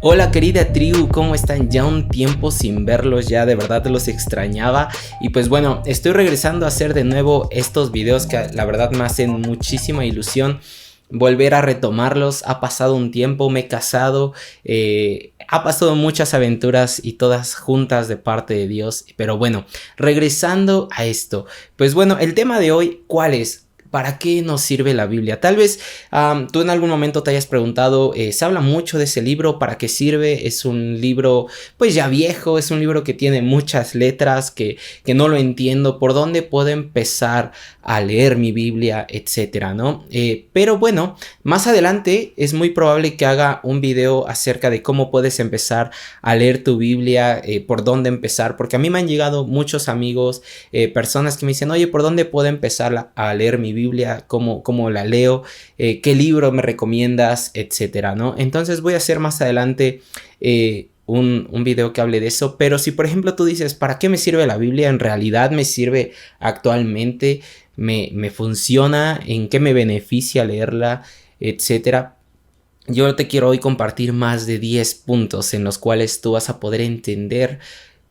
Hola querida tribu, ¿cómo están? Ya un tiempo sin verlos, ya de verdad los extrañaba. Y pues bueno, estoy regresando a hacer de nuevo estos videos que la verdad me hacen muchísima ilusión volver a retomarlos. Ha pasado un tiempo, me he casado, ha pasado muchas aventuras y todas juntas de parte de Dios. Pero bueno, regresando a esto, pues bueno, el tema de hoy, ¿cuál es? ¿Para qué nos sirve la Biblia? Tal vez tú en algún momento te hayas preguntado, se habla mucho de ese libro, ¿para qué sirve? Es un libro pues ya viejo, es un libro que tiene muchas letras, que no lo entiendo, ¿por dónde puedo empezar a leer mi Biblia, etcétera, ¿no? Pero bueno, más adelante es muy probable que haga un video acerca de cómo puedes empezar a leer tu Biblia, por dónde empezar, porque a mí me han llegado muchos amigos, personas que me dicen, oye, ¿por dónde puedo empezar a leer mi Biblia? ¿Cómo la leo? ¿Qué libro me recomiendas? Etcétera, ¿no? Entonces voy a hacer más adelante un video que hable de eso. Pero si por ejemplo tú dices, ¿para qué me sirve la Biblia? En realidad me sirve actualmente, me funciona, ¿en qué me beneficia leerla? Etcétera. Yo te quiero hoy compartir más de 10 puntos en los cuales tú vas a poder entender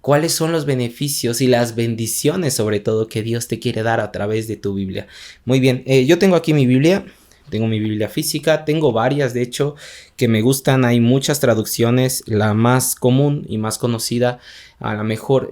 cuáles son los beneficios y las bendiciones, sobre todo, que Dios te quiere dar a través de tu Biblia. Muy bien, yo tengo aquí mi Biblia. Tengo mi Biblia física, tengo varias de hecho que me gustan, hay muchas traducciones, la más común y más conocida, a lo mejor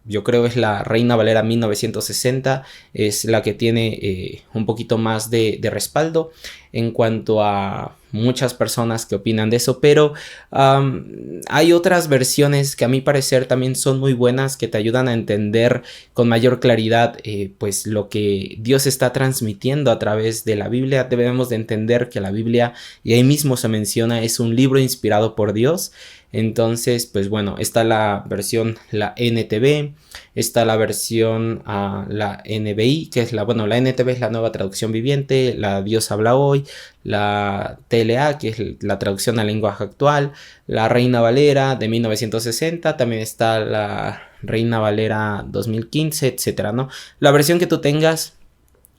yo creo es la Reina Valera 1960, es la que tiene un poquito más de respaldo en cuanto a muchas personas que opinan de eso, pero hay otras versiones que a mi parecer también son muy buenas, que te ayudan a entender con mayor claridad pues lo que Dios está transmitiendo a través de la Biblia. Debemos de entender que la Biblia, y ahí mismo se menciona, es un libro inspirado por Dios. Entonces, pues bueno, está la versión, la NTV, está la versión, la NBI, que es la NTV es la Nueva Traducción Viviente, la Dios habla hoy, la TLA, que es la traducción al lenguaje actual, la Reina Valera de 1960, también está la Reina Valera 2015, etcétera, ¿no? La versión que tú tengas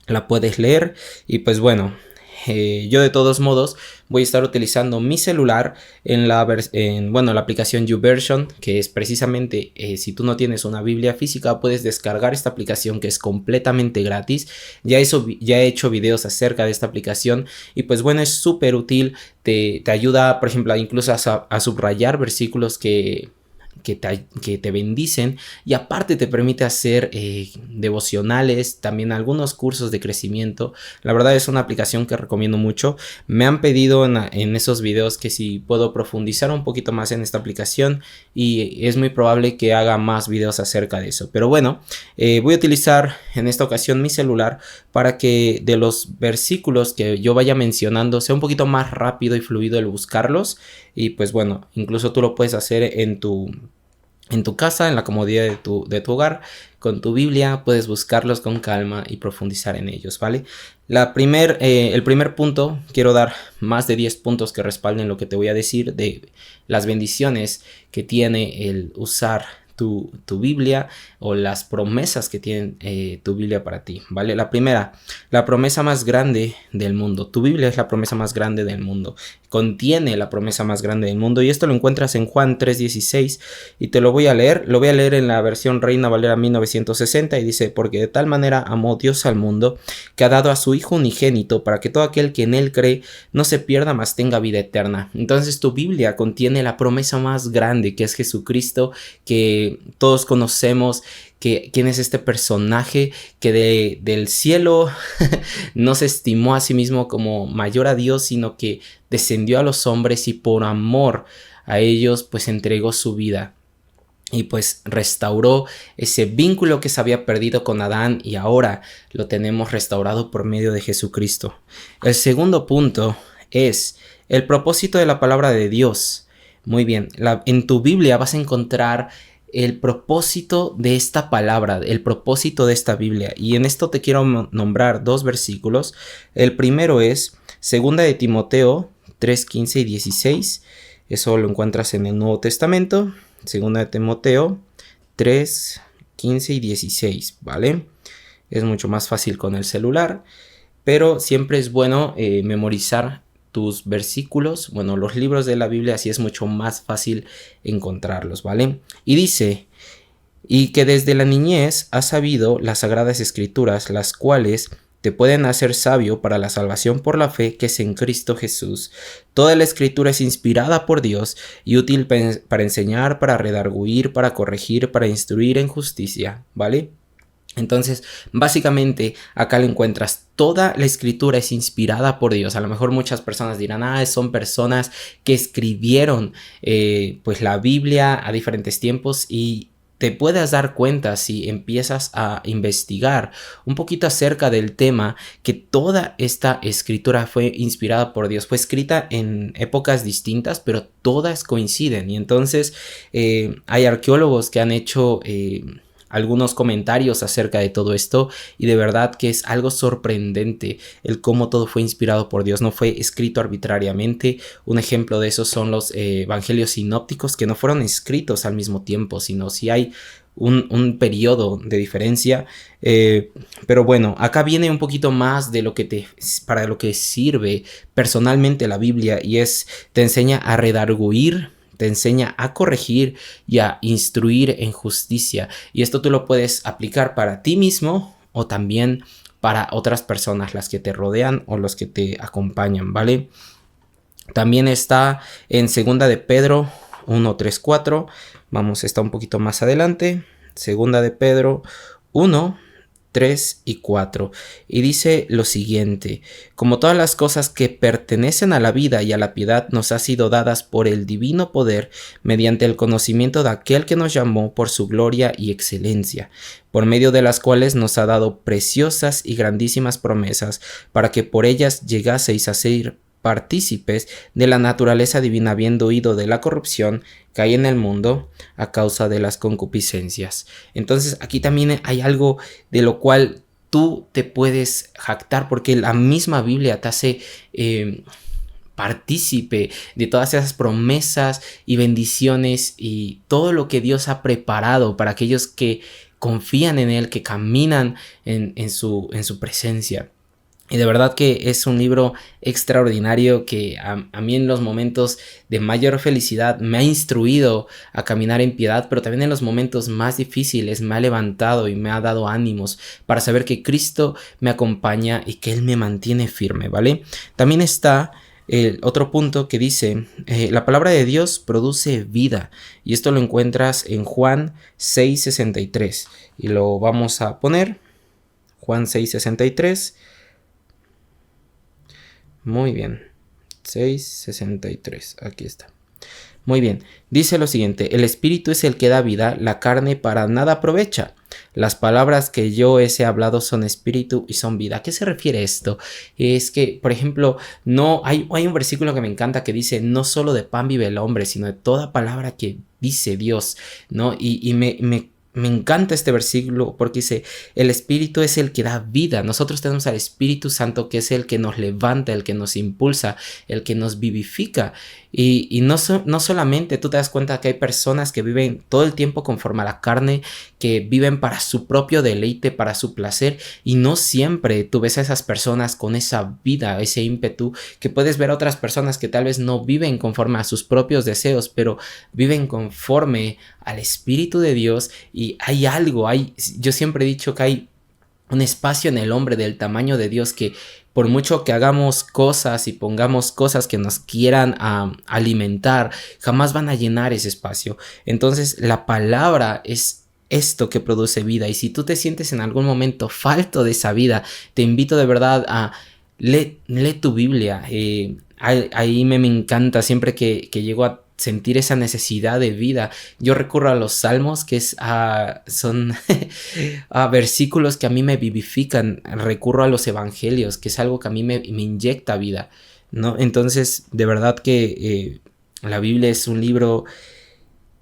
la puedes leer y pues bueno, yo de todos modos voy a estar utilizando mi celular en la aplicación YouVersion, que es precisamente, si tú no tienes una Biblia física, puedes descargar esta aplicación que es completamente gratis. Ya he hecho videos acerca de esta aplicación y pues bueno, es súper útil, te ayuda por ejemplo incluso a subrayar versículos que te bendicen, y aparte te permite hacer devocionales, también algunos cursos de crecimiento. La verdad es una aplicación que recomiendo mucho. Me han pedido en esos videos que si puedo profundizar un poquito más en esta aplicación, y es muy probable que haga más videos acerca de eso. Pero bueno, voy a utilizar en esta ocasión mi celular para que de los versículos que yo vaya mencionando sea un poquito más rápido y fluido el buscarlos. Y pues bueno, incluso tú lo puedes hacer en tu casa, en la comodidad de tu hogar, con tu Biblia, puedes buscarlos con calma y profundizar en ellos, ¿vale? El primer punto, quiero dar más de 10 puntos que respalden lo que te voy a decir de las bendiciones que tiene el usar tu Biblia, o las promesas que tiene tu Biblia para ti, ¿vale? La primera, la promesa más grande del mundo. Tu Biblia es la promesa más grande del mundo, contiene la promesa más grande del mundo, y esto lo encuentras en Juan 3:16, y te lo voy a leer en la versión Reina Valera 1960, y dice: porque de tal manera amó Dios al mundo, que ha dado a su Hijo unigénito, para que todo aquel que en él cree no se pierda, mas tenga vida eterna. Entonces tu Biblia contiene la promesa más grande, que es Jesucristo, que todos conocemos, quién es este personaje que del cielo no se estimó a sí mismo como mayor a Dios, sino que descendió a los hombres y por amor a ellos pues entregó su vida. Y pues restauró ese vínculo que se había perdido con Adán, y ahora lo tenemos restaurado por medio de Jesucristo. El segundo punto es el propósito de la palabra de Dios. Muy bien, en tu Biblia vas a encontrar el propósito de esta palabra, el propósito de esta Biblia. Y en esto te quiero nombrar dos versículos. El primero es 2 de Timoteo 3:15 y 16. Eso lo encuentras en el Nuevo Testamento. 2 de Timoteo 3:15 y 16, ¿vale? es mucho más fácil con el celular, pero siempre es bueno memorizar tus versículos, bueno, los libros de la Biblia, así es mucho más fácil encontrarlos, ¿vale? Y dice, y que desde la niñez has sabido las sagradas escrituras, las cuales te pueden hacer sabio para la salvación por la fe que es en Cristo Jesús. Toda la escritura es inspirada por Dios y útil para enseñar, para redarguir, para corregir, para instruir en justicia, ¿vale? Entonces, básicamente, acá lo encuentras. Toda la escritura es inspirada por Dios. A lo mejor muchas personas dirán, son personas que escribieron pues la Biblia a diferentes tiempos, y te puedes dar cuenta si empiezas a investigar un poquito acerca del tema, que toda esta escritura fue inspirada por Dios. Fue escrita en épocas distintas, pero todas coinciden. Y entonces hay arqueólogos que han hecho algunos comentarios acerca de todo esto, y de verdad que es algo sorprendente el cómo todo fue inspirado por Dios, no fue escrito arbitrariamente. Un ejemplo de eso son los evangelios sinópticos, que no fueron escritos al mismo tiempo, sino si hay un periodo de diferencia. Pero bueno, acá viene un poquito más de lo que para lo que sirve personalmente la Biblia, y te enseña a redarguir, te enseña a corregir y a instruir en justicia. Y esto tú lo puedes aplicar para ti mismo o también para otras personas, las que te rodean o los que te acompañan, ¿vale? También está en 2 de Pedro 1, 3, 4. Vamos, está un poquito más adelante. 2 de Pedro 1, 3 y 4. Y dice lo siguiente: como todas las cosas que pertenecen a la vida y a la piedad nos han sido dadas por el divino poder, mediante el conocimiento de aquel que nos llamó por su gloria y excelencia, por medio de las cuales nos ha dado preciosas y grandísimas promesas, para que por ellas llegaseis a ser partícipes de la naturaleza divina, habiendo huido de la corrupción que hay en el mundo a causa de las concupiscencias. Entonces aquí también hay algo de lo cual tú te puedes jactar, porque la misma Biblia te hace partícipe de todas esas promesas y bendiciones y todo lo que Dios ha preparado para aquellos que confían en Él, que caminan en su presencia. Y de verdad que es un libro extraordinario que a mí en los momentos de mayor felicidad me ha instruido a caminar en piedad, pero también en los momentos más difíciles me ha levantado y me ha dado ánimos para saber que Cristo me acompaña y que Él me mantiene firme, ¿vale? También está el otro punto que dice, la palabra de Dios produce vida, y esto lo encuentras en Juan 6:63, y lo vamos a poner, Juan 6:63. Muy bien, 6:63, aquí está. Muy bien, dice lo siguiente: el espíritu es el que da vida, la carne para nada aprovecha. Las palabras que yo os he hablado son espíritu y son vida. ¿A qué se refiere esto? Es que, por ejemplo, no hay un versículo que me encanta que dice, no solo de pan vive el hombre, sino de toda palabra que dice Dios, ¿no? Y me encanta este versículo porque dice, el Espíritu es el que da vida. Nosotros tenemos al Espíritu Santo, que es el que nos levanta, el que nos impulsa, el que nos vivifica. Y no solamente tú te das cuenta que hay personas que viven todo el tiempo conforme a la carne, que viven para su propio deleite, para su placer, y no siempre tú ves a esas personas con esa vida, ese ímpetu, que puedes ver a otras personas que tal vez no viven conforme a sus propios deseos, pero viven conforme al Espíritu de Dios. Y hay algo, yo siempre he dicho que hay un espacio en el hombre del tamaño de Dios, que por mucho que hagamos cosas y pongamos cosas que nos quieran alimentar, jamás van a llenar ese espacio. Entonces la palabra es esto que produce vida, y si tú te sientes en algún momento falto de esa vida, te invito de verdad a lee tu Biblia. Ahí me encanta siempre que llego a sentir esa necesidad de vida, yo recurro a los salmos, que son versículos que a mí me vivifican. Recurro a los evangelios, que es algo que a mí me inyecta vida, ¿no? Entonces, de verdad que la Biblia es un libro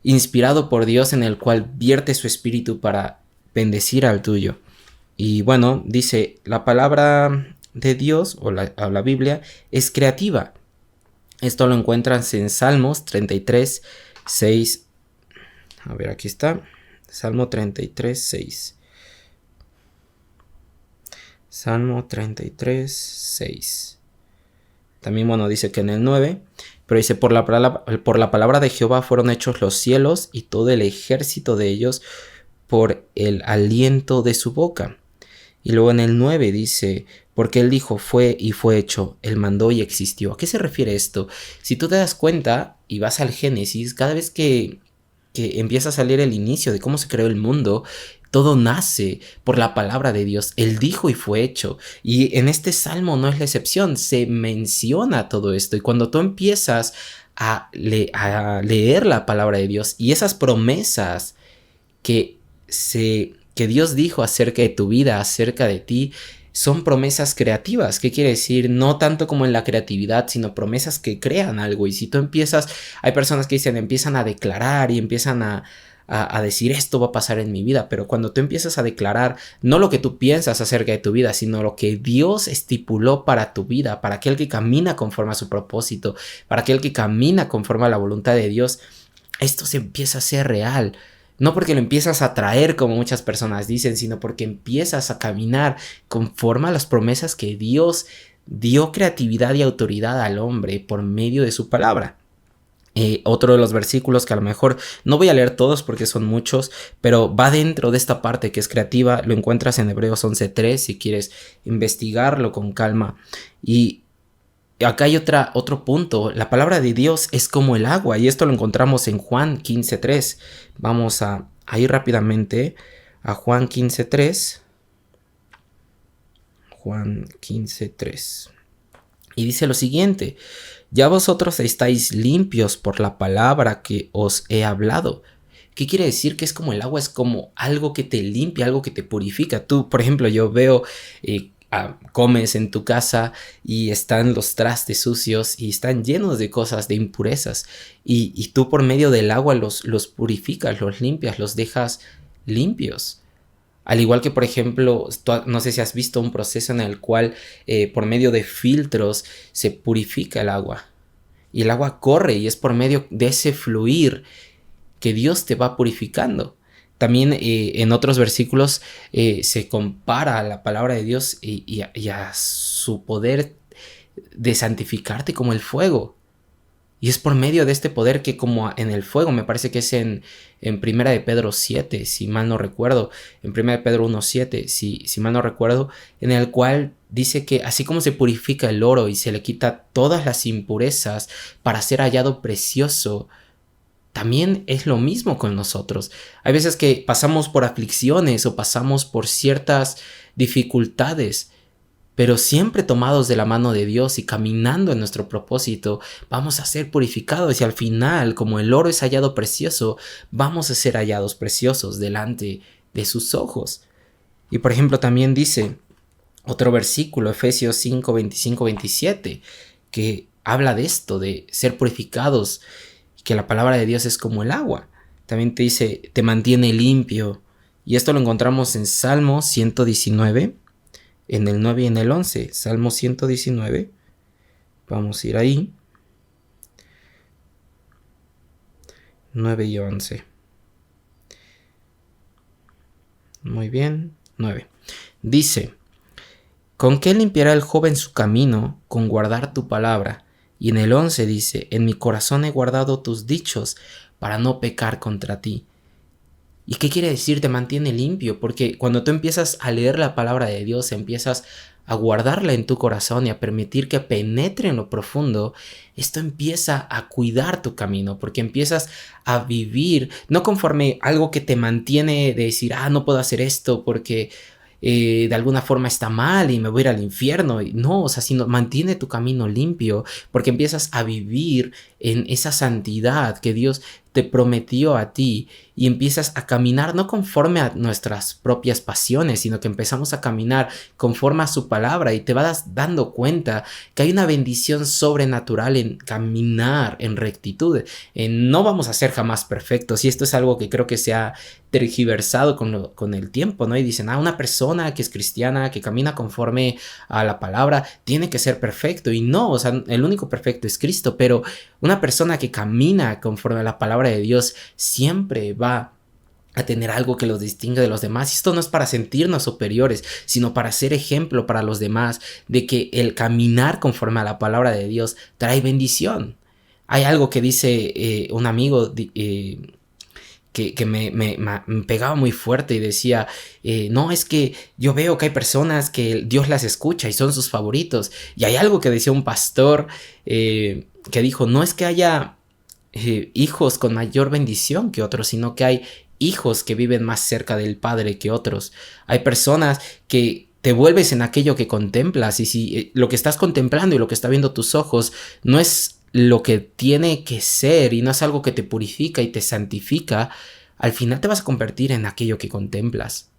inspirado por Dios, en el cual vierte su espíritu para bendecir al tuyo. Y bueno, dice, la palabra de Dios o la Biblia es creativa. Esto lo encuentras en Salmos 33, 6. A ver, aquí está. Salmo 33, 6. Salmo 33, 6. También, bueno, dice que en el 9, pero dice, por la palabra de Jehová fueron hechos los cielos y todo el ejército de ellos por el aliento de su boca. Y luego en el 9 dice, porque él dijo fue y fue hecho, él mandó y existió. ¿A qué se refiere esto? Si tú te das cuenta y vas al Génesis, cada vez que empieza a salir el inicio de cómo se creó el mundo, todo nace por la palabra de Dios. Él dijo y fue hecho. Y en este salmo no es la excepción, se menciona todo esto. Y cuando tú empiezas a leer la palabra de Dios y esas promesas que Dios dijo acerca de tu vida, acerca de ti, son promesas creativas. ¿Qué quiere decir? No tanto como en la creatividad, sino promesas que crean algo. Y si tú empiezas, hay personas que dicen, empiezan a declarar y empiezan a decir esto va a pasar en mi vida, pero cuando tú empiezas a declarar no lo que tú piensas acerca de tu vida, sino lo que Dios estipuló para tu vida, para aquel que camina conforme a su propósito, para aquel que camina conforme a la voluntad de Dios, esto se empieza a ser real. No porque lo empiezas a traer como muchas personas dicen, sino porque empiezas a caminar conforme a las promesas que Dios dio creatividad y autoridad al hombre por medio de su palabra. Otro de los versículos que a lo mejor no voy a leer todos porque son muchos, pero va dentro de esta parte que es creativa, lo encuentras en Hebreos 11:3 si quieres investigarlo con calma. Y acá hay otro punto, la palabra de Dios es como el agua y esto lo encontramos en Juan 15:3. Vamos a ir rápidamente a Juan 15:3. Juan 15:3. Y dice lo siguiente, ya vosotros estáis limpios por la palabra que os he hablado. ¿Qué quiere decir? Que es como el agua, es como algo que te limpia, algo que te purifica. Tú, por ejemplo, yo veo, comes en tu casa y están los trastes sucios y están llenos de cosas, de impurezas. Y tú por medio del agua los purificas, los limpias, los dejas limpios. Al igual que, por ejemplo, no sé si has visto un proceso en el cual por medio de filtros se purifica el agua. Y el agua corre y es por medio de ese fluir que Dios te va purificando. También en otros versículos se compara a la palabra de Dios y a su poder de santificarte como el fuego. Y es por medio de este poder que como en el fuego, me parece que es en 1 de Pedro 7, si mal no recuerdo, en 1 de Pedro 1:7, si mal no recuerdo, en el cual dice que así como se purifica el oro y se le quita todas las impurezas para ser hallado precioso, también es lo mismo con nosotros. Hay veces que pasamos por aflicciones o pasamos por ciertas dificultades, pero siempre tomados de la mano de Dios y caminando en nuestro propósito, vamos a ser purificados y al final, como el oro es hallado precioso, vamos a ser hallados preciosos delante de sus ojos. Y por ejemplo también dice otro versículo, Efesios 5, 25, 27, que habla de esto, de ser purificados, que la palabra de Dios es como el agua. También te dice, te mantiene limpio. Y esto lo encontramos en Salmo 119, en el 9 y en el 11. Salmo 119. Vamos a ir ahí. 9 y 11. Muy bien. 9. Dice, ¿con qué limpiará el joven su camino? Con guardar tu palabra. Y en el 11 dice, en mi corazón he guardado tus dichos para no pecar contra ti. ¿Y qué quiere decir? Te mantiene limpio, porque cuando tú empiezas a leer la palabra de Dios, empiezas a guardarla en tu corazón y a permitir que penetre en lo profundo, esto empieza a cuidar tu camino, porque empiezas a vivir, no conforme algo que te mantiene de decir, no puedo hacer esto porque de alguna forma está mal y me voy a ir al infierno. No, o sea, sino mantiene tu camino limpio, porque empiezas a vivir en esa santidad que Dios te prometió a ti y empiezas a caminar no conforme a nuestras propias pasiones, sino que empezamos a caminar conforme a su palabra y te vas dando cuenta que hay una bendición sobrenatural en caminar en rectitud. No vamos a ser jamás perfectos y esto es algo que creo que se ha tergiversado con el tiempo, ¿no? Y dicen, una persona que es cristiana, que camina conforme a la palabra, tiene que ser perfecto. Y no, o sea, el único perfecto es Cristo, pero una persona que camina conforme a la palabra de Dios siempre va a tener algo que los distinga de los demás. Y esto no es para sentirnos superiores, sino para ser ejemplo para los demás de que el caminar conforme a la palabra de Dios trae bendición. Hay algo que dice un amigo que me pegaba muy fuerte y decía, no, es que yo veo que hay personas que Dios las escucha y son sus favoritos. Y hay algo que decía un pastor que dijo, no es que haya hijos con mayor bendición que otros, sino que hay hijos que viven más cerca del Padre que otros. Hay personas que te vuelves en aquello que contemplas, y si lo que estás contemplando y lo que está viendo tus ojos no es lo que tiene que ser y no es algo que te purifica y te santifica, al final te vas a convertir en aquello que contemplas.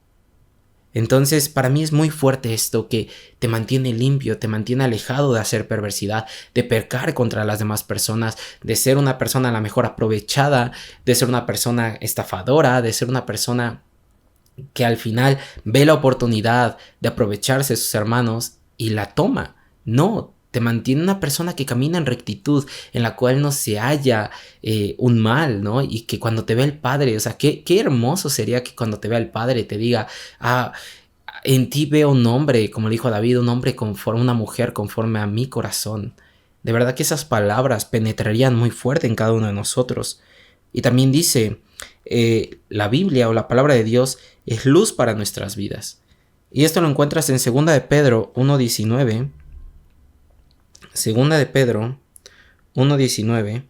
Entonces, para mí es muy fuerte esto que te mantiene limpio, te mantiene alejado de hacer perversidad, de pecar contra las demás personas, de ser una persona a lo mejor aprovechada, de ser una persona estafadora, de ser una persona que al final ve la oportunidad de aprovecharse de sus hermanos y la toma. No, te mantiene una persona que camina en rectitud, en la cual no se halla un mal, ¿no? Y que cuando te ve el Padre, o sea, qué hermoso sería que cuando te vea el Padre te diga, en ti veo un hombre, como le dijo a David, un hombre conforme, una mujer conforme a mi corazón. De verdad que esas palabras penetrarían muy fuerte en cada uno de nosotros. Y también dice, la Biblia o la palabra de Dios es luz para nuestras vidas. Y esto lo encuentras en 2 de Pedro 1:19. 2 de Pedro 1:19.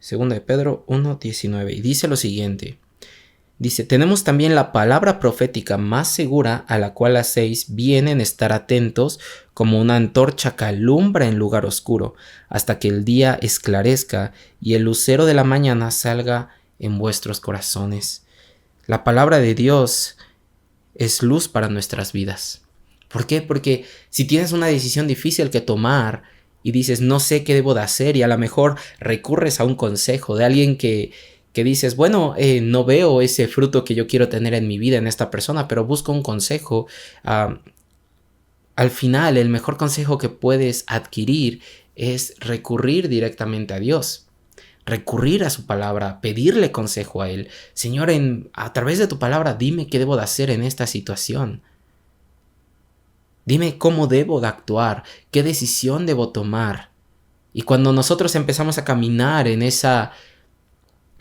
2 de Pedro 1:19. Y dice lo siguiente. Dice, tenemos también la palabra profética más segura, a la cual hacéis bien en estar atentos, como una antorcha que alumbra en lugar oscuro, hasta que el día esclarezca y el lucero de la mañana salga en vuestros corazones. La palabra de Dios es luz para nuestras vidas. ¿Por qué? Porque si tienes una decisión difícil que tomar y dices, no sé qué debo de hacer, y a lo mejor recurres a un consejo de alguien que dices, bueno, no veo ese fruto que yo quiero tener en mi vida en esta persona, pero busco un consejo. Al final, el mejor consejo que puedes adquirir es recurrir directamente a Dios, recurrir a su palabra, pedirle consejo a Él. Señor, a través de tu palabra, dime qué debo de hacer en esta situación. Dime cómo debo de actuar, qué decisión debo tomar. Y cuando nosotros empezamos a caminar en esa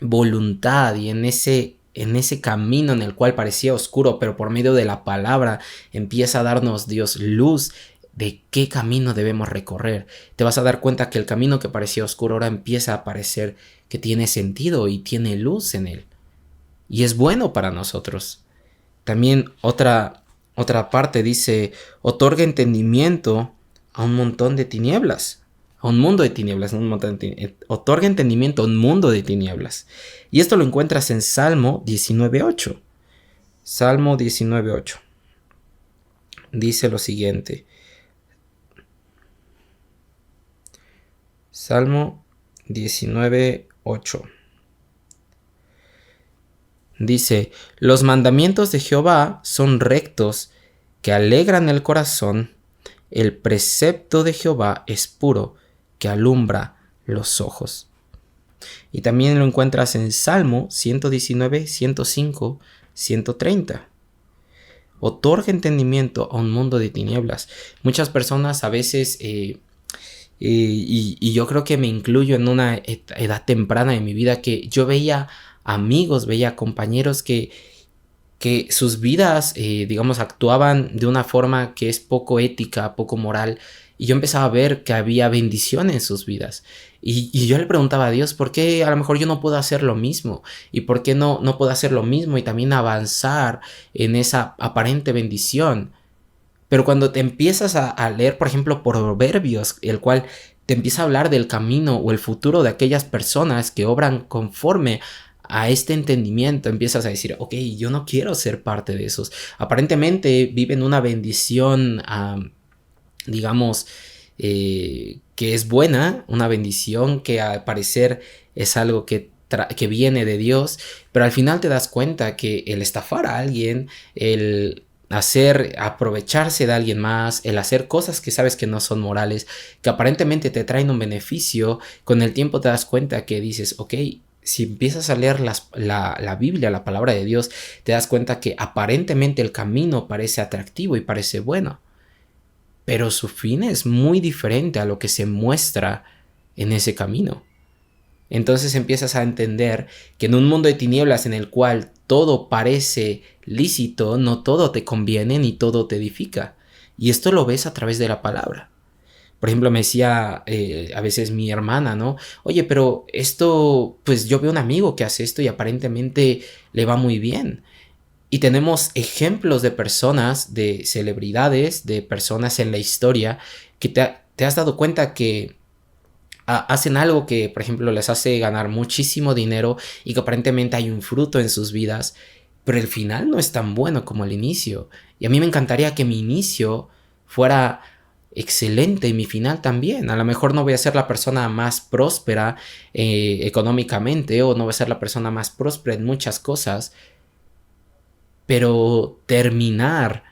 voluntad y en ese camino en el cual parecía oscuro, pero por medio de la palabra empieza a darnos Dios luz de qué camino debemos recorrer, te vas a dar cuenta que el camino que parecía oscuro ahora empieza a parecer que tiene sentido y tiene luz en él. Y es bueno para nosotros. También otra parte dice, otorga entendimiento a un montón de tinieblas. A un mundo de tinieblas, no un montón de otorga entendimiento a un mundo de tinieblas. Y esto lo encuentras en Salmo 19:8. Salmo 19:8. Dice lo siguiente. Salmo 19:8. Dice, los mandamientos de Jehová son rectos, que alegran el corazón. El precepto de Jehová es puro, que alumbra los ojos. Y también lo encuentras en Salmo 119, 105, 130. Otorga entendimiento a un mundo de tinieblas. Muchas personas a veces, y yo creo que me incluyo en una edad temprana de mi vida, que yo veía amigos, veía compañeros que sus vidas, digamos, actuaban de una forma que es poco ética, poco moral, y yo empezaba a ver que había bendición en sus vidas. Y yo le preguntaba a Dios, ¿por qué a lo mejor yo no puedo hacer lo mismo? ¿Y por qué no puedo hacer lo mismo y también avanzar en esa aparente bendición? Pero cuando te empiezas a leer, por ejemplo, Proverbios, el cual te empieza a hablar del camino o el futuro de aquellas personas que obran conforme a este entendimiento, empiezas a decir, ok, yo no quiero ser parte de esos. Aparentemente viven una bendición, digamos, que es buena, una bendición que al parecer es algo que viene de Dios, pero al final te das cuenta que el estafar a alguien, el aprovecharse de alguien más, el hacer cosas que sabes que no son morales, que aparentemente te traen un beneficio, con el tiempo te das cuenta que dices, ok, si empiezas a leer la Biblia, la palabra de Dios, te das cuenta que aparentemente el camino parece atractivo y parece bueno, pero su fin es muy diferente a lo que se muestra en ese camino. Entonces empiezas a entender que en un mundo de tinieblas en el cual todo parece lícito, no todo te conviene ni todo te edifica. Y esto lo ves a través de la palabra. Por ejemplo, me decía a veces mi hermana, ¿no? Oye, pero esto, pues yo veo un amigo que hace esto y aparentemente le va muy bien. Y tenemos ejemplos de personas, de celebridades, de personas en la historia que te has dado cuenta que hacen algo que, por ejemplo, les hace ganar muchísimo dinero y que aparentemente hay un fruto en sus vidas, pero el final no es tan bueno como el inicio. Y a mí me encantaría que mi inicio fuera excelente y mi final también. A lo mejor no voy a ser la persona más próspera económicamente, o no voy a ser la persona más próspera en muchas cosas, pero terminar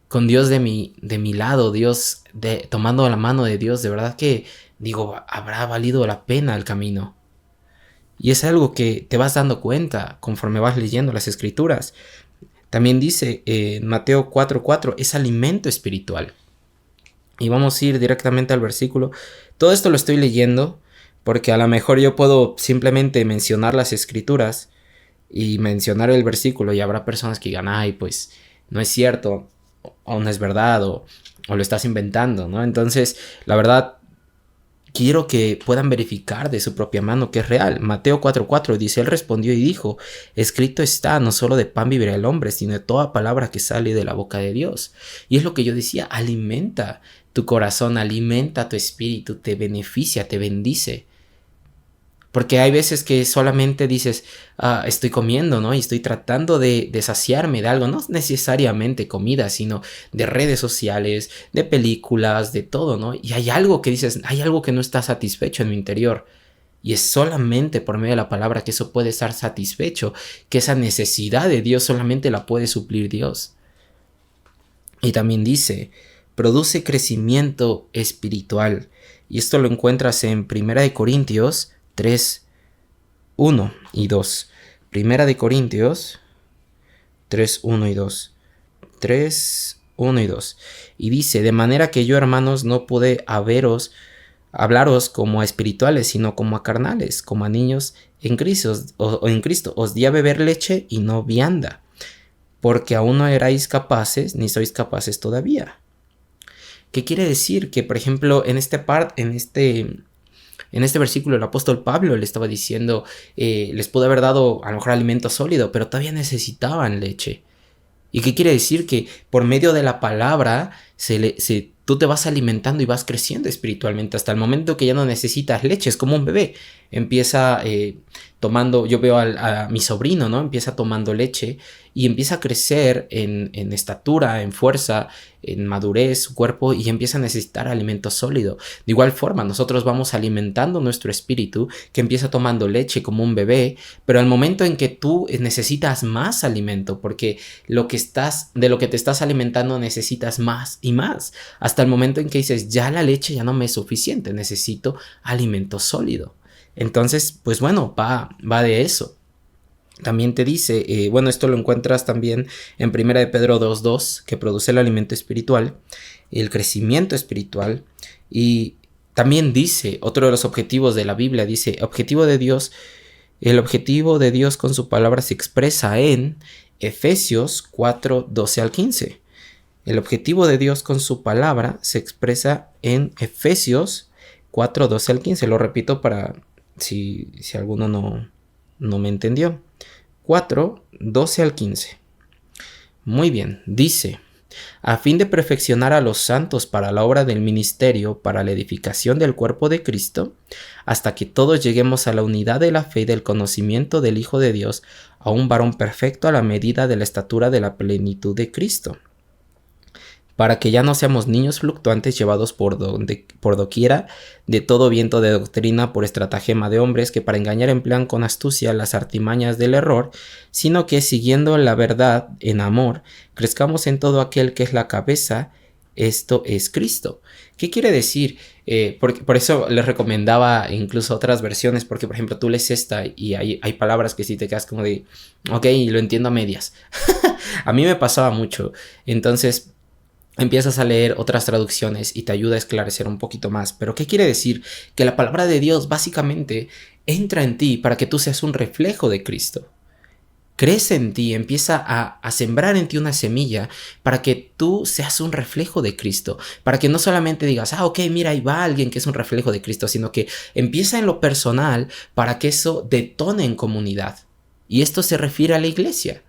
con Dios de mi lado, Dios tomando la mano de Dios, de verdad que digo, habrá valido la pena el camino. Y es algo que te vas dando cuenta conforme vas leyendo las escrituras. También dice en Mateo 4:4, es alimento espiritual. Y vamos a ir directamente al versículo. Todo esto lo estoy leyendo porque a lo mejor yo puedo simplemente mencionar las escrituras y mencionar el versículo, y habrá personas que digan, ay, pues no es cierto, o no es verdad, o lo estás inventando, ¿no? Entonces, la verdad, quiero que puedan verificar de su propia mano que es real. Mateo 4:4 dice, él respondió y dijo, escrito está, no solo de pan vivirá el hombre, sino de toda palabra que sale de la boca de Dios. Y es lo que yo decía, alimenta tu corazón, alimenta tu espíritu, te beneficia, te bendice. Porque hay veces que solamente dices, estoy comiendo, ¿no? Y estoy tratando de saciarme de algo, no necesariamente comida, sino de redes sociales, de películas, de todo, ¿no? Y hay algo que dices, hay algo que no está satisfecho en mi interior. Y es solamente por medio de la palabra que eso puede estar satisfecho, que esa necesidad de Dios solamente la puede suplir Dios. Y también dice, produce crecimiento espiritual. Y esto lo encuentras en 1 Corintios 3, 1 y 2. Primera de Corintios 3, 1 y 2. 3, 1 y 2. Y dice, de manera que yo, hermanos, no pude hablaros como a espirituales, sino como a carnales, como a niños en Cristo. En Cristo. Os di a beber leche y no vianda, porque aún no erais capaces, ni sois capaces todavía. ¿Qué quiere decir? Que, por ejemplo, en este versículo el apóstol Pablo le estaba diciendo, les pudo haber dado a lo mejor alimento sólido, pero todavía necesitaban leche. ¿Y qué quiere decir? Que por medio de la palabra tú te vas alimentando y vas creciendo espiritualmente hasta el momento que ya no necesitas leche. Es como un bebé. Empieza tomando, yo veo a mi sobrino, ¿no? Empieza tomando leche y empieza a crecer en estatura, en fuerza, en madurez, su cuerpo, y empieza a necesitar alimento sólido. De igual forma, nosotros vamos alimentando nuestro espíritu, que empieza tomando leche como un bebé, pero al momento en que tú necesitas más alimento, porque de lo que te estás alimentando necesitas más y más, hasta el momento en que dices, ya la leche ya no me es suficiente, necesito alimento sólido. Entonces, pues bueno, va de eso. También te dice, esto lo encuentras también en 1 de Pedro 2:2, que produce el alimento espiritual, el crecimiento espiritual. Y también dice, otro de los objetivos de la Biblia, dice, el objetivo de Dios con su palabra se expresa en Efesios 4:12 al 15. El objetivo de Dios con su palabra se expresa en Efesios 4:12 al 15. Lo repito para si alguno no me entendió. 4:12 al 15. Muy bien, dice, a fin de perfeccionar a los santos para la obra del ministerio, para la edificación del cuerpo de Cristo, hasta que todos lleguemos a la unidad de la fe y del conocimiento del Hijo de Dios, a un varón perfecto a la medida de la estatura de la plenitud de Cristo, para que ya no seamos niños fluctuantes llevados por doquiera de todo viento de doctrina por estratagema de hombres que para engañar emplean con astucia las artimañas del error, sino que siguiendo la verdad en amor, crezcamos en todo aquel que es la cabeza, esto es Cristo. ¿Qué quiere decir? Por eso les recomendaba incluso otras versiones, porque por ejemplo tú lees esta y hay palabras que sí te quedas como de, ok, lo entiendo a medias. A mí me pasaba mucho. Entonces empiezas a leer otras traducciones y te ayuda a esclarecer un poquito más. Pero ¿qué quiere decir? Que la palabra de Dios básicamente entra en ti para que tú seas un reflejo de Cristo. Crece en ti, empieza a sembrar en ti una semilla para que tú seas un reflejo de Cristo, para que no solamente digas, ok, mira, ahí va alguien que es un reflejo de Cristo, sino que empieza en lo personal para que eso detone en comunidad. Y esto se refiere a la iglesia.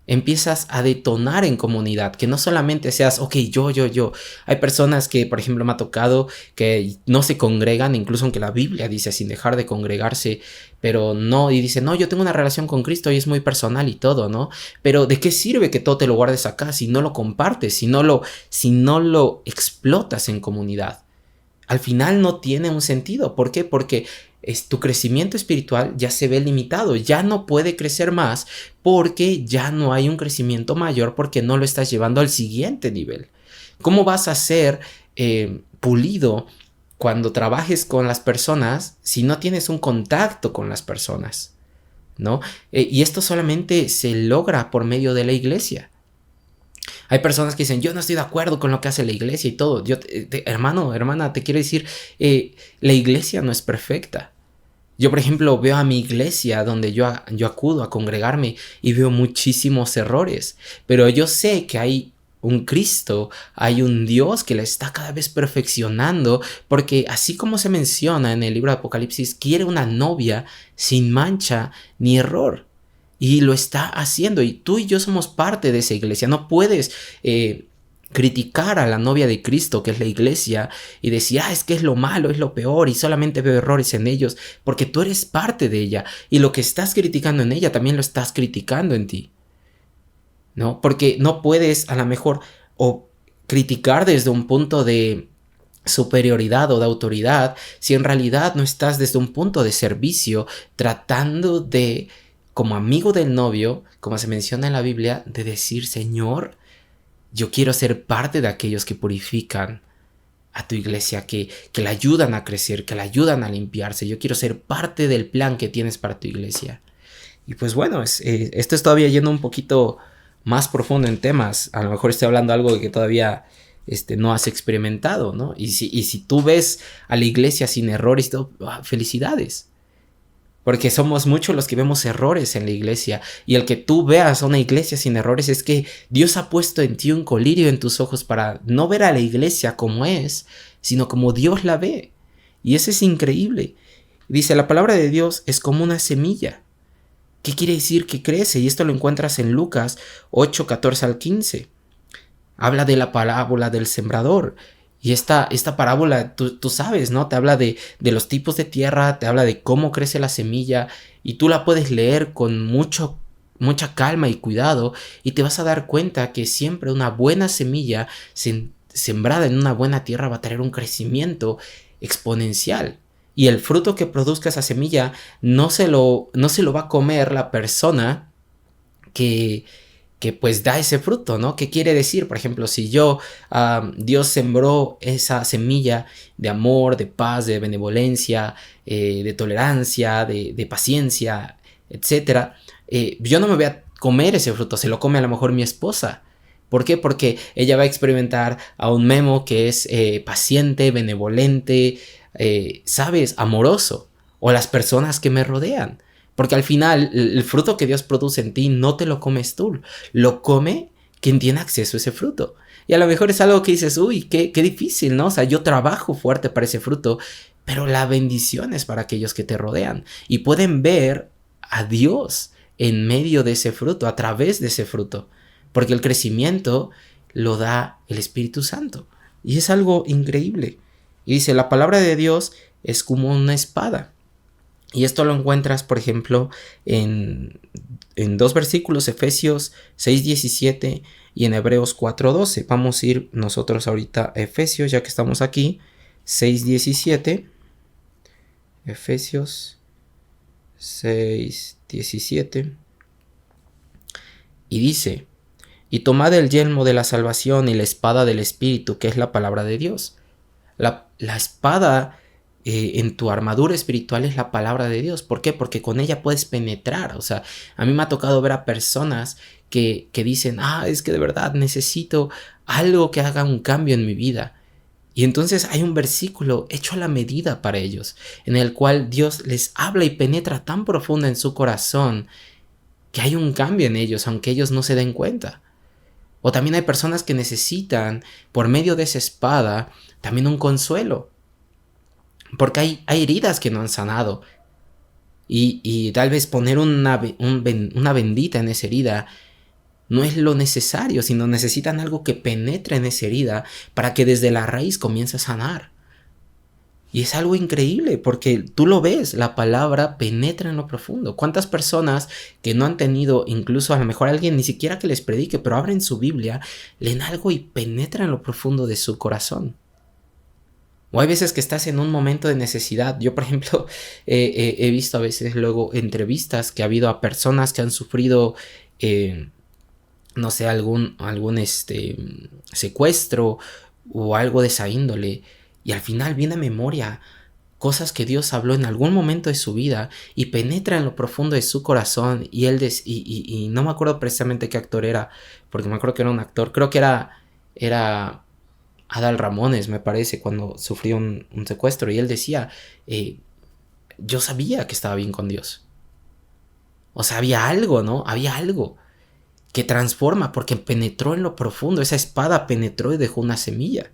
Empiezas a detonar en comunidad, que no solamente seas, ok, yo. Hay personas que, por ejemplo, me ha tocado que no se congregan, incluso aunque la Biblia dice sin dejar de congregarse, pero no, y dice, no, yo tengo una relación con Cristo y es muy personal y todo, ¿no? Pero ¿de qué sirve que todo te lo guardes acá si no lo compartes, si no lo explotas en comunidad? Al final no tiene un sentido. ¿Por qué? Porque tu crecimiento espiritual ya se ve limitado, ya no puede crecer más porque ya no hay un crecimiento mayor porque no lo estás llevando al siguiente nivel. ¿Cómo vas a ser pulido cuando trabajes con las personas si no tienes un contacto con las personas? ¿No? Y esto solamente se logra por medio de la iglesia. Hay personas que dicen, yo no estoy de acuerdo con lo que hace la iglesia y todo. Hermano, hermana, te quiero decir, la iglesia no es perfecta. Yo, por ejemplo, veo a mi iglesia donde yo acudo a congregarme y veo muchísimos errores. Pero yo sé que hay un Cristo, hay un Dios que la está cada vez perfeccionando, porque así como se menciona en el libro de Apocalipsis, quiere una novia sin mancha ni error. Y lo está haciendo, y tú y yo somos parte de esa iglesia. No puedes criticar a la novia de Cristo, que es la iglesia, y decir, es que es lo malo, es lo peor, y solamente veo errores en ellos, porque tú eres parte de ella, y lo que estás criticando en ella también lo estás criticando en ti, ¿no? Porque no puedes a lo mejor o criticar desde un punto de superioridad o de autoridad si en realidad no estás desde un punto de servicio tratando de, como amigo del novio, como se menciona en la Biblia, de decir, Señor, yo quiero ser parte de aquellos que purifican a tu iglesia, que la ayudan a crecer, que la ayudan a limpiarse. Yo quiero ser parte del plan que tienes para tu iglesia. Y pues bueno, esto es todavía yendo un poquito más profundo en temas. A lo mejor estoy hablando algo que todavía no has experimentado, ¿no? Y si tú ves a la iglesia sin errores, felicidades. Porque somos muchos los que vemos errores en la iglesia. Y el que tú veas una iglesia sin errores es que Dios ha puesto en ti un colirio en tus ojos para no ver a la iglesia como es, sino como Dios la ve. Y eso es increíble. Dice, la palabra de Dios es como una semilla. ¿Qué quiere decir que crece? Y esto lo encuentras en Lucas 8, 14 al 15. Habla de la parábola del sembrador. Y esta parábola, tú sabes, ¿no? Te habla de los tipos de tierra, te habla de cómo crece la semilla, y tú la puedes leer con mucha calma y cuidado, y te vas a dar cuenta que siempre una buena semilla sembrada en una buena tierra va a tener un crecimiento exponencial. Y el fruto que produzca esa semilla no se lo va a comer la persona que pues da ese fruto, ¿no? ¿Qué quiere decir? Por ejemplo, si Dios sembró esa semilla de amor, de paz, de benevolencia, de tolerancia, de paciencia, etcétera, yo no me voy a comer ese fruto, se lo come a lo mejor mi esposa. ¿Por qué? Porque ella va a experimentar a un Memo que es paciente, benevolente, ¿sabes? Amoroso. O las personas que me rodean. Porque al final el fruto que Dios produce en ti no te lo comes tú, lo come quien tiene acceso a ese fruto. Y a lo mejor es algo que dices, uy, qué difícil, ¿no? O sea, yo trabajo fuerte para ese fruto, pero la bendición es para aquellos que te rodean y pueden ver a Dios en medio de ese fruto, a través de ese fruto, porque el crecimiento lo da el Espíritu Santo. Y es algo increíble. Y dice, la palabra de Dios es como una espada. Y esto lo encuentras, por ejemplo, en dos versículos, Efesios 6:17 y en Hebreos 4:12. Vamos a ir nosotros ahorita a Efesios, ya que estamos aquí. 6:17. Efesios 6:17. Y dice, Y tomad el yelmo de la salvación y la espada del Espíritu, que es la palabra de Dios. La espada en tu armadura espiritual es la palabra de Dios. ¿Por qué? Porque con ella puedes penetrar. O sea, a mí me ha tocado ver a personas que dicen, es que de verdad necesito algo que haga un cambio en mi vida. Y entonces hay un versículo hecho a la medida para ellos, en el cual Dios les habla y penetra tan profundo en su corazón que hay un cambio en ellos, aunque ellos no se den cuenta. O también hay personas que necesitan, por medio de esa espada, también un consuelo. Porque hay heridas que no han sanado. Y tal vez poner una bendita en esa herida no es lo necesario, sino necesitan algo que penetre en esa herida para que desde la raíz comience a sanar. Y es algo increíble porque tú lo ves, la palabra penetra en lo profundo. ¿Cuántas personas que no han tenido, incluso a lo mejor alguien ni siquiera que les predique, pero abren su Biblia, leen algo y penetra en lo profundo de su corazón? O hay veces que estás en un momento de necesidad. Yo, por ejemplo, he visto a veces luego entrevistas que ha habido a personas que han sufrido no sé, algún secuestro o algo de esa índole, y al final viene a memoria cosas que Dios habló en algún momento de su vida y penetra en lo profundo de su corazón, y él y no me acuerdo precisamente qué actor era, porque me acuerdo que era un actor, creo que era Adal Ramones, me parece, cuando sufrió un secuestro, y él decía, yo sabía que estaba bien con Dios. O sea, había algo, ¿no? Había algo que transforma, porque penetró en lo profundo. Esa espada penetró y dejó una semilla.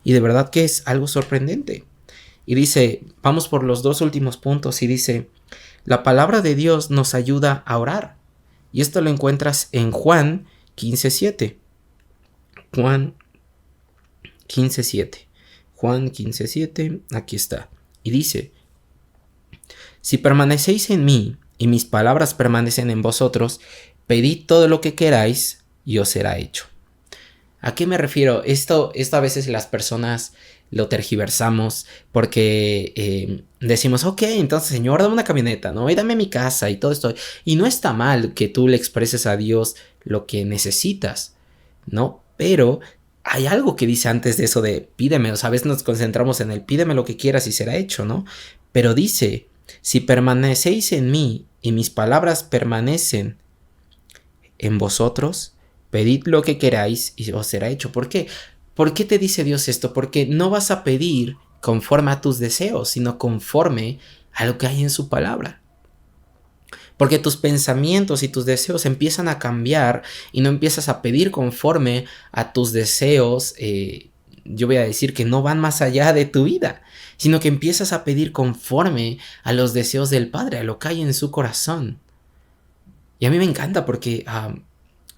Y de verdad que es algo sorprendente. Y dice, vamos por los dos últimos puntos, y dice, la palabra de Dios nos ayuda a orar. Y esto lo encuentras en Juan 15:7. Juan 15:7. Juan 15:7, aquí está. Y dice, si permanecéis en mí y mis palabras permanecen en vosotros, pedid todo lo que queráis y os será hecho. ¿A qué me refiero? Esto a veces las personas lo tergiversamos porque decimos, ok, entonces Señor, dame una camioneta, ¿no? Y dame mi casa y todo esto. Y no está mal que tú le expreses a Dios lo que necesitas, ¿no? Pero hay algo que dice antes de eso de pídeme. O sea, a veces nos concentramos en el pídeme lo que quieras y será hecho, ¿no? Pero dice, si permanecéis en mí y mis palabras permanecen en vosotros, pedid lo que queráis y os será hecho. ¿Por qué? ¿Por qué te dice Dios esto? Porque no vas a pedir conforme a tus deseos, sino conforme a lo que hay en su palabra. Porque tus pensamientos y tus deseos empiezan a cambiar y no empiezas a pedir conforme a tus deseos, yo voy a decir que no van más allá de tu vida, sino que empiezas a pedir conforme a los deseos del Padre, a lo que hay en su corazón. Y a mí me encanta porque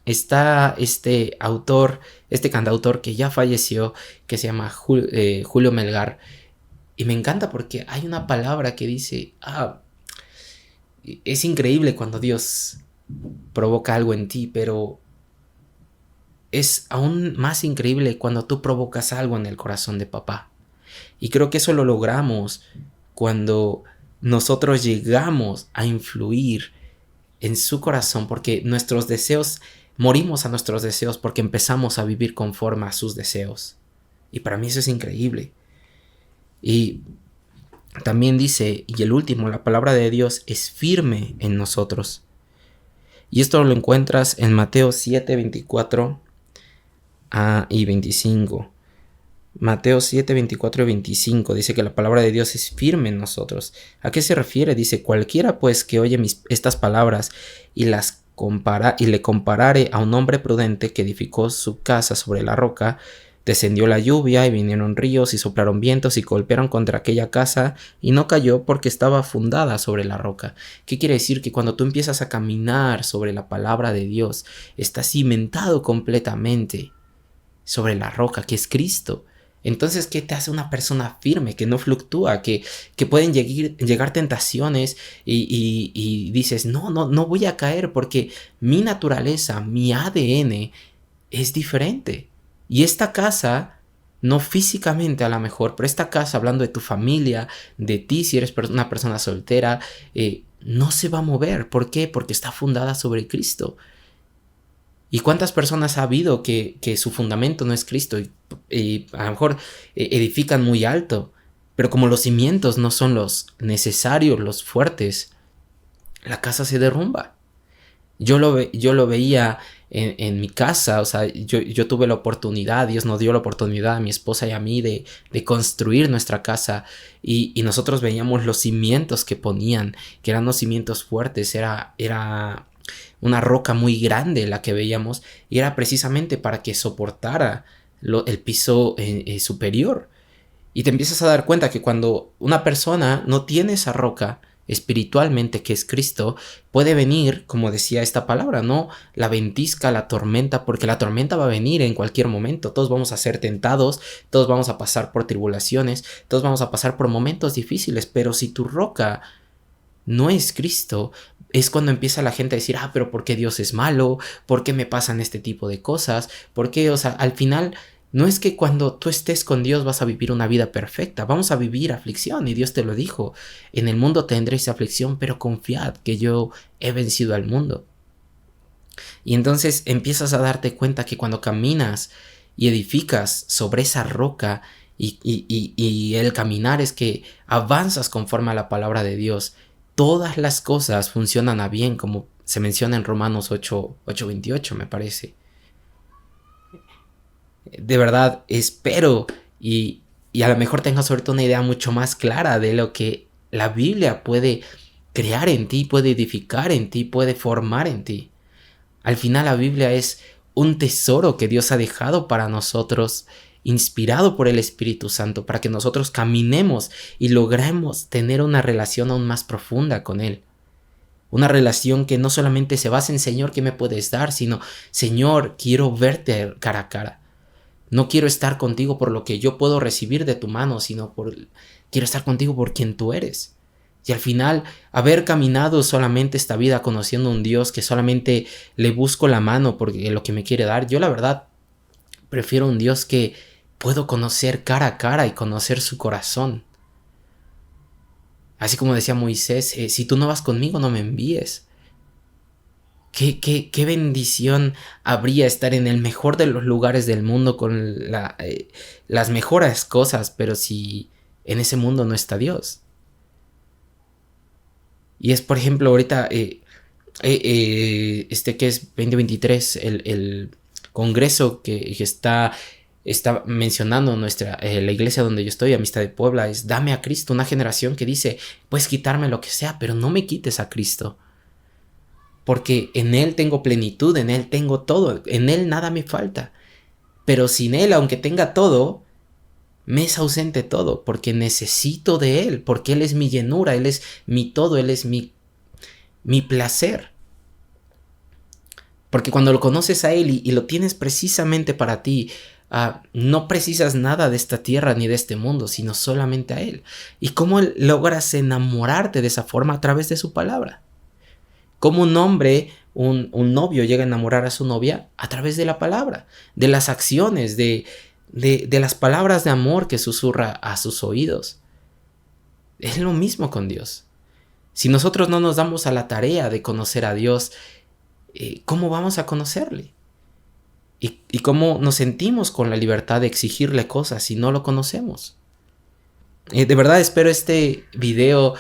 está este autor, este cantautor que ya falleció, que se llama Julio Melgar. Y me encanta porque hay una palabra que dice, es increíble cuando Dios provoca algo en ti, pero es aún más increíble cuando tú provocas algo en el corazón de papá. Y creo que eso lo logramos cuando nosotros llegamos a influir en su corazón, porque nuestros deseos, morimos a nuestros deseos porque empezamos a vivir conforme a sus deseos. Y para mí eso es increíble. Y también dice, y el último, la palabra de Dios es firme en nosotros. Y esto lo encuentras en Mateo 7, 24 y 25. Mateo 7, 24 y 25 dice que la palabra de Dios es firme en nosotros. ¿A qué se refiere? Dice, cualquiera pues que oye estas palabras y le comparare a un hombre prudente que edificó su casa sobre la roca, descendió la lluvia y vinieron ríos y soplaron vientos y golpearon contra aquella casa y no cayó porque estaba fundada sobre la roca. ¿Qué quiere decir? Que cuando tú empiezas a caminar sobre la palabra de Dios, estás cimentado completamente sobre la roca que es Cristo. Entonces, ¿qué te hace una persona firme, que no fluctúa, que pueden llegar tentaciones y dices, no voy a caer porque mi naturaleza, mi ADN es diferente? Y esta casa, no físicamente a lo mejor, pero esta casa, hablando de tu familia, de ti, si eres una persona soltera, no se va a mover. ¿Por qué? Porque está fundada sobre Cristo. ¿Y cuántas personas ha habido que su fundamento no es Cristo y a lo mejor edifican muy alto, pero como los cimientos no son los necesarios, los fuertes, la casa se derrumba? Yo lo veía en mi casa, o sea, yo tuve la oportunidad, Dios nos dio la oportunidad a mi esposa y a mí de construir nuestra casa y nosotros veíamos los cimientos que ponían, que eran los cimientos fuertes, era una roca muy grande la que veíamos y era precisamente para que soportara el piso superior. Y te empiezas a dar cuenta que cuando una persona no tiene esa roca espiritualmente que es Cristo, puede venir, como decía esta palabra, ¿no? La ventisca, la tormenta, porque la tormenta va a venir en cualquier momento. Todos vamos a ser tentados, todos vamos a pasar por tribulaciones, todos vamos a pasar por momentos difíciles, pero si tu roca no es Cristo, es cuando empieza la gente a decir, pero ¿por qué Dios es malo? ¿Por qué me pasan este tipo de cosas? ¿Por qué? O sea, al final no es que cuando tú estés con Dios vas a vivir una vida perfecta, vamos a vivir aflicción y Dios te lo dijo, en el mundo tendréis aflicción, pero confiad que yo he vencido al mundo. Y entonces empiezas a darte cuenta que cuando caminas y edificas sobre esa roca y el caminar es que avanzas conforme a la palabra de Dios, todas las cosas funcionan a bien, como se menciona en Romanos 8:28 me parece. De verdad espero y a lo mejor tengas ahorita una idea mucho más clara de lo que la Biblia puede crear en ti, puede edificar en ti, puede formar en ti. Al final la Biblia es un tesoro que Dios ha dejado para nosotros, inspirado por el Espíritu Santo, para que nosotros caminemos y logremos tener una relación aún más profunda con Él. Una relación que no solamente se basa en Señor, ¿qué me puedes dar? Sino, Señor, quiero verte cara a cara. No quiero estar contigo por lo que yo puedo recibir de tu mano, sino quiero estar contigo por quien tú eres. Y al final, haber caminado solamente esta vida conociendo a un Dios que solamente le busco la mano porque lo que me quiere dar, yo la verdad prefiero un Dios que puedo conocer cara a cara y conocer su corazón. Así como decía Moisés, si tú no vas conmigo, no me envíes. ¿Qué bendición habría estar en el mejor de los lugares del mundo con las mejores cosas, pero si en ese mundo no está Dios? Y es, por ejemplo, ahorita, que es 2023, el congreso que está mencionando la iglesia donde yo estoy, Amistad de Puebla, es dame a Cristo, una generación que dice, puedes quitarme lo que sea, pero no me quites a Cristo. Porque en Él tengo plenitud, en Él tengo todo, en Él nada me falta. Pero sin Él, aunque tenga todo, me es ausente todo, porque necesito de Él, porque Él es mi llenura, Él es mi todo, Él es mi placer. Porque cuando lo conoces a Él y lo tienes precisamente para ti, no precisas nada de esta tierra ni de este mundo, sino solamente a Él. ¿Y cómo logras enamorarte de esa forma? A través de su palabra. ¿Cómo un hombre, un novio llega a enamorar a su novia? A través de la palabra, de las acciones, de las palabras de amor que susurra a sus oídos. Es lo mismo con Dios. Si nosotros no nos damos a la tarea de conocer a Dios, ¿cómo vamos a conocerle? ¿Y cómo nos sentimos con la libertad de exigirle cosas si no lo conocemos? De verdad espero este video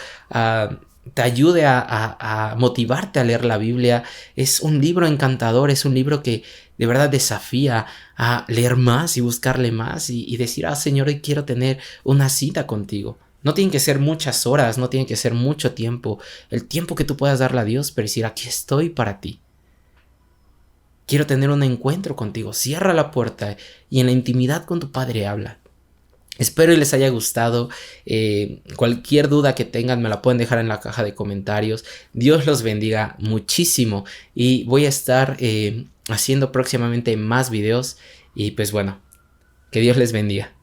te ayude a motivarte a leer la Biblia. Es un libro encantador, es un libro que de verdad desafía a leer más y buscarle más y decir, Señor, hoy quiero tener una cita contigo. No tienen que ser muchas horas, no tiene que ser mucho tiempo, el tiempo que tú puedas darle a Dios, pero decir, aquí estoy para ti. Quiero tener un encuentro contigo, cierra la puerta y en la intimidad con tu Padre habla. Espero y les haya gustado. Cualquier duda que tengan me la pueden dejar en la caja de comentarios. Dios los bendiga muchísimo y voy a estar haciendo próximamente más videos y pues bueno, que Dios les bendiga.